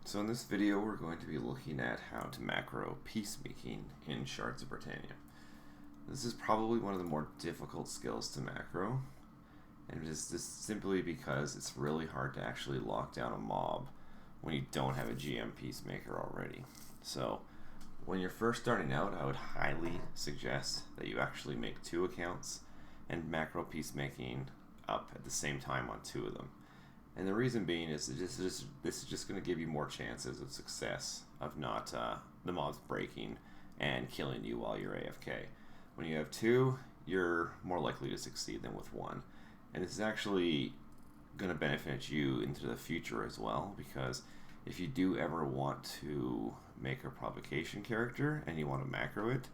So in this video we're going to be looking at how to macro Peacemaking in Shards of Britannia. This is probably one of the more difficult skills to macro, and it is just simply because it's really hard to actually lock down a mob when you don't have a GM Peacemaker already. So when you're first starting out, I would highly suggest that you actually make 2 accounts and macro Peacemaking up at the same time on 2 of them. And the reason being is this is just going to give you more chances of success of not the mobs breaking and killing you while you're AFK. When you have 2, you're more likely to succeed than with 1. And this is actually going to benefit you into the future as well, because if you do ever want to make a provocation character and you want to macro it,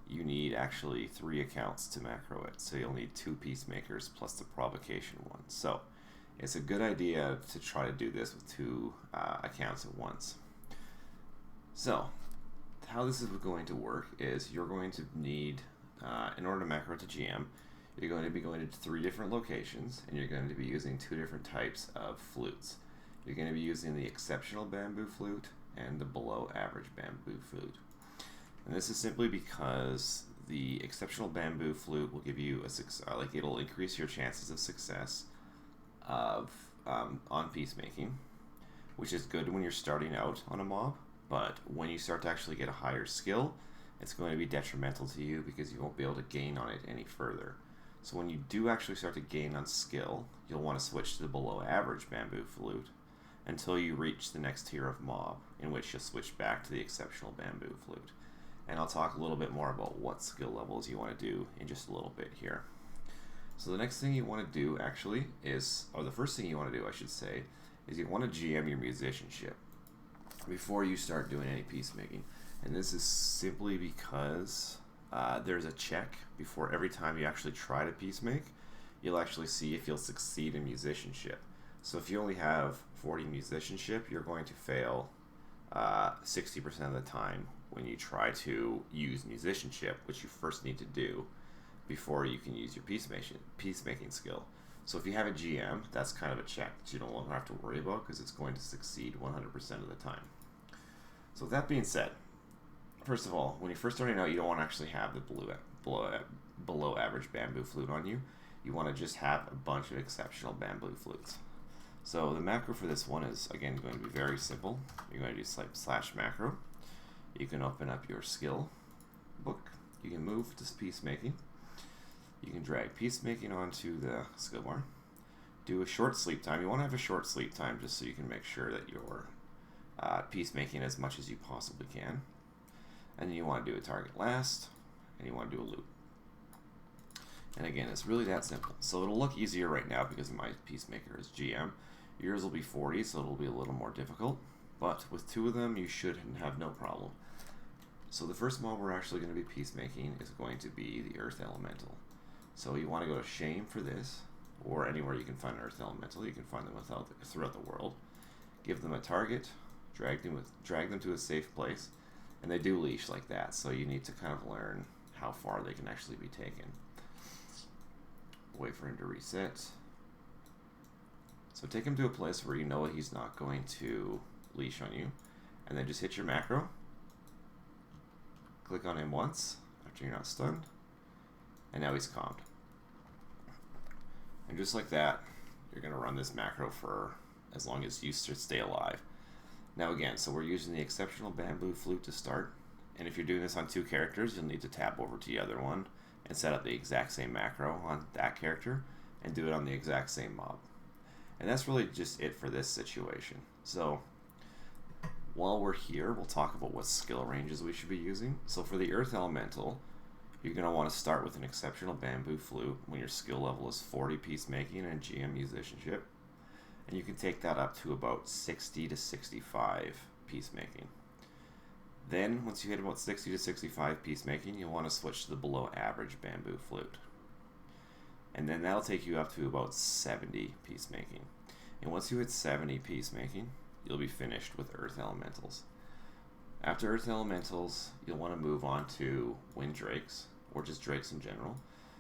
you need actually 3 accounts to macro it. So you'll need 2 peacemakers plus the provocation one. So it's a good idea to try to do this with 2 accounts at once. So how this is going to work is you're going to need, in order to macro to GM, you're going to be going to 3 different locations, and you're going to be using 2 different types of flutes. You're going to be using the exceptional bamboo flute and the below average bamboo flute. And this is simply because the exceptional bamboo flute will give you a it'll increase your chances of success on Peacemaking, which is good when you're starting out on a mob, but when you start to actually get a higher skill, it's going to be detrimental to you because you won't be able to gain on it any further. So when you do actually start to gain on skill, you'll want to switch to the below average bamboo flute until you reach the next tier of mob, in which you'll switch back to the exceptional bamboo flute. And I'll talk a little bit more about what skill levels you want to do in just a little bit here. So the next thing you want to do actually is, or the first thing you want to do I should say, is you want to GM your musicianship before you start doing any peacemaking. And this is simply because there's a check before every time you actually try to peacemake. You'll actually see if you'll succeed in musicianship. So if you only have 40 musicianship, you're going to fail 60% of the time when you try to use musicianship, which you first need to do before you can use your peacemaking skill. So if you have a GM, that's kind of a check that you no longer have to worry about because it's going to succeed 100% of the time. So with that being said, first of all, when you're first starting out, you don't want to actually have the below average bamboo flute on you. You want to just have a bunch of exceptional bamboo flutes. So the macro for this one is, again, going to be very simple. You're going to do / macro. You can open up your skill book. You can move to peacemaking. You can drag peacemaking onto the skill bar. Do a short sleep time. You want to have a short sleep time just so you can make sure that you're peacemaking as much as you possibly can. And then you want to do a target last, and you want to do a loop. And again, it's really that simple. So it'll look easier right now because my peacemaker is GM. Yours will be 40, so it'll be a little more difficult. But with 2 of them, you should have no problem. So the first mob we're actually going to be peacemaking is going to be the Earth Elemental. So you want to go to Shame for this, or anywhere you can find an Earth Elemental. You can find them throughout the world. Give them a target, drag them to a safe place, and they do leash like that, so you need to kind of learn how far they can actually be taken. Wait for him to reset. So take him to a place where you know he's not going to leash on you, and then just hit your macro. Click on him once after you're not stunned, and now he's calmed. And just like that, you're going to run this macro for as long as you stay alive. Now again, so we're using the exceptional bamboo flute to start, and if you're doing this on 2 characters, you'll need to tab over to the other one and set up the exact same macro on that character and do it on the exact same mob. And that's really just it for this situation. So while we're here, we'll talk about what skill ranges we should be using. So for the Earth Elemental, you're going to want to start with an exceptional bamboo flute when your skill level is 40 peacemaking and GM musicianship. And you can take that up to about 60 to 65 peacemaking. Then, once you hit about 60 to 65 peacemaking, you'll want to switch to the below average bamboo flute. And then that'll take you up to about 70 peacemaking. And once you hit 70 peacemaking, you'll be finished with Earth Elementals. After Earth Elementals, you'll want to move on to Wind Drakes, or just Drakes in general.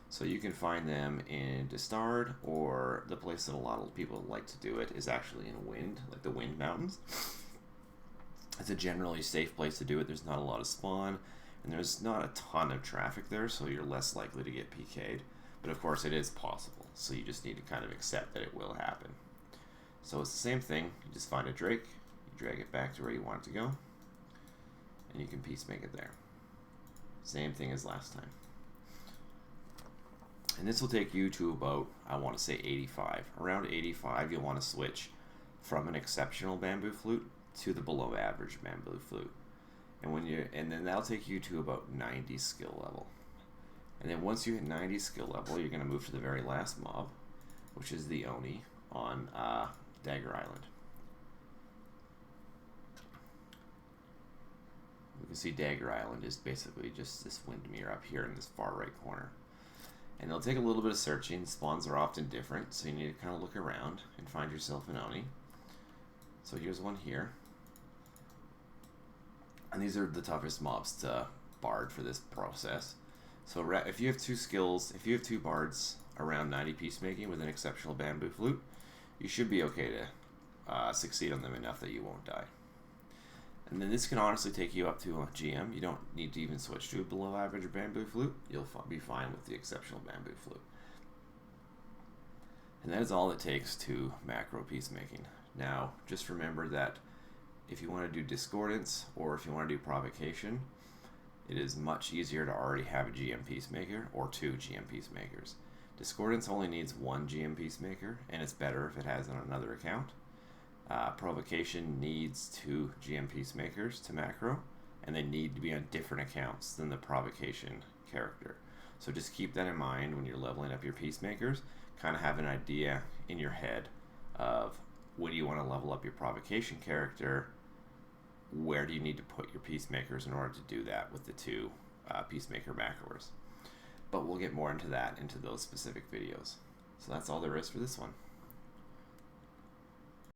So you can find them in Distard, or the place that a lot of people like to do it is actually in Wind, like the Wind Mountains. It's a generally safe place to do it. There's not a lot of spawn, and there's not a ton of traffic there, so you're less likely to get PK'd. But of course, it is possible, so you just need to kind of accept that it will happen. So it's the same thing. You just find a drake, you drag it back to where you want it to go, and you can peacemake it there. Same thing as last time. And this will take you to about, I want to say 85. Around 85, you'll want to switch from an exceptional bamboo flute to the below average bamboo flute. And then that'll take you to about 90 skill level. And then once you hit 90 skill level, you're going to move to the very last mob, which is the Oni on Dagger Island. You can see Dagger Island is basically just this windmere up here in this far right corner. And it'll take a little bit of searching. Spawns are often different, so you need to kind of look around and find yourself an Oni. So here's one here. And these are the toughest mobs to bard for this process. So if you have two skills, if you have two bards around 90 peacemaking with an exceptional bamboo flute, you should be okay to succeed on them enough that you won't die. And then this can honestly take you up to a GM. You don't need to even switch to a below average bamboo flute. You'll be fine with the exceptional bamboo flute. And that is all it takes to macro peacemaking. Now, just remember that if you want to do discordance or if you want to do provocation, it is much easier to already have a GM peacemaker or two GM peacemakers. Discordance only needs one GM peacemaker, and it's better if it has on another account. Provocation needs two GM peacemakers to macro, and they need to be on different accounts than the provocation character. So just keep that in mind when you're leveling up your peacemakers. Kind of have an idea in your head of when you want to level up your provocation character, where do you need to put your peacemakers in order to do that with the two peacemaker macros. But we'll get more into that into those specific videos. So that's all there is for this one.